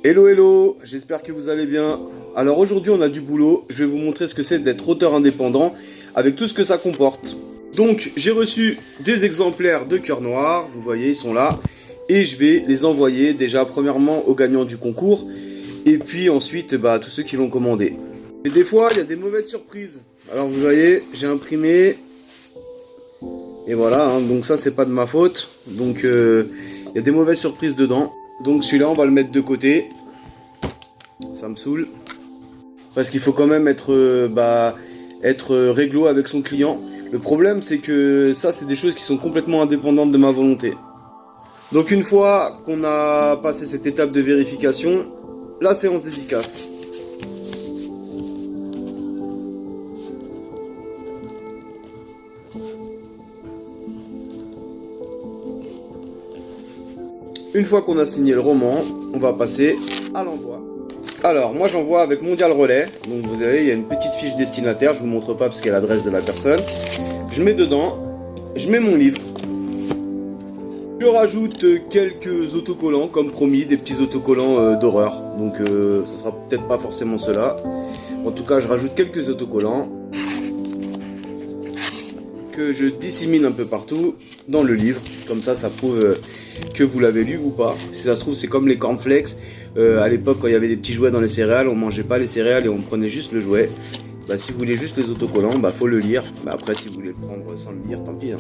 Hello hello, j'espère que vous allez bien. Alors aujourd'hui on a du boulot, je vais vous montrer ce que c'est d'être auteur indépendant avec tout ce que ça comporte. Donc j'ai reçu des exemplaires de Cœur Noir, vous voyez ils sont là, et je vais les envoyer déjà premièrement aux gagnants du concours, et puis ensuite à tous ceux qui l'ont commandé. Et des fois il y a des mauvaises surprises. Alors vous voyez, j'ai imprimé, et voilà, hein, donc ça c'est pas de ma faute, donc il y a des mauvaises surprises dedans. Donc celui-là on va le mettre de côté. Ça me saoule. Parce qu'il faut quand même être réglo avec son client. Le problème c'est que ça c'est des choses qui sont complètement indépendantes de ma volonté. Donc une fois qu'on a passé cette étape de vérification, la séance dédicace. Une fois qu'on a signé le roman, on va passer à l'envoi. Alors, moi j'envoie avec Mondial Relais. Donc vous avez, il y a une petite fiche destinataire, je vous montre pas parce qu'il y a l'adresse de la personne. Je mets dedans, je mets mon livre. Je rajoute quelques autocollants, comme promis, des petits autocollants d'horreur. Donc ça sera peut-être pas forcément ceux-là. En tout cas, je rajoute quelques autocollants que je dissémine un peu partout dans le livre. Comme ça prouve que vous l'avez lu ou pas. Si ça se trouve, c'est comme les cornflakes. À l'époque, quand il y avait des petits jouets dans les céréales, on mangeait pas les céréales et on prenait juste le jouet. Si vous voulez juste les autocollants, faut le lire. Après, si vous voulez le prendre sans le lire, tant pis. Hein.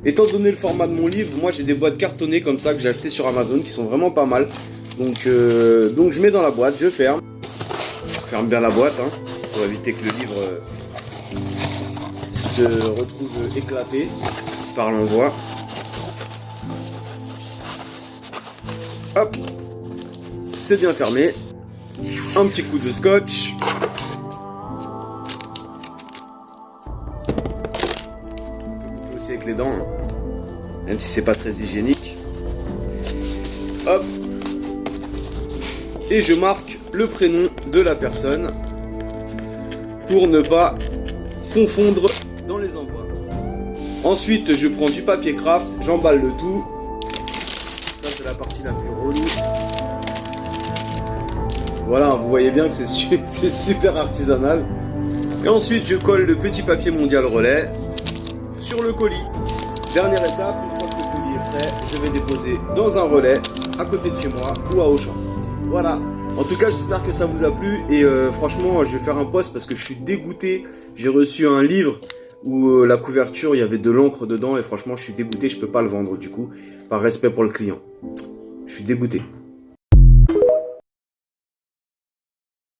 Étant donné le format de mon livre, moi j'ai des boîtes cartonnées comme ça que j'ai achetées sur Amazon qui sont vraiment pas mal. Donc je mets dans la boîte, je ferme. Je ferme bien la boîte hein, pour éviter que le livre se retrouve éclaté par l'envoi. Hop, c'est bien fermé. Un petit coup de scotch. On peut aussi avec les dents, hein. Même si c'est pas très hygiénique. Hop. Et je marque le prénom de la personne pour ne pas confondre dans les envois. Ensuite, je prends du papier craft, j'emballe le tout. Ça, c'est la partie la plus relou. Voilà, vous voyez bien que c'est super artisanal. Et ensuite, je colle le petit papier Mondial Relais sur le colis. Dernière étape, une fois que le colis est prêt, je vais déposer dans un relais à côté de chez moi ou à Auchan. Voilà. En tout cas, j'espère que ça vous a plu et franchement, je vais faire un post parce que je suis dégoûté. J'ai reçu un livre où la couverture, il y avait de l'encre dedans et franchement, je suis dégoûté, je peux pas le vendre du coup, par respect pour le client. Je suis dégoûté.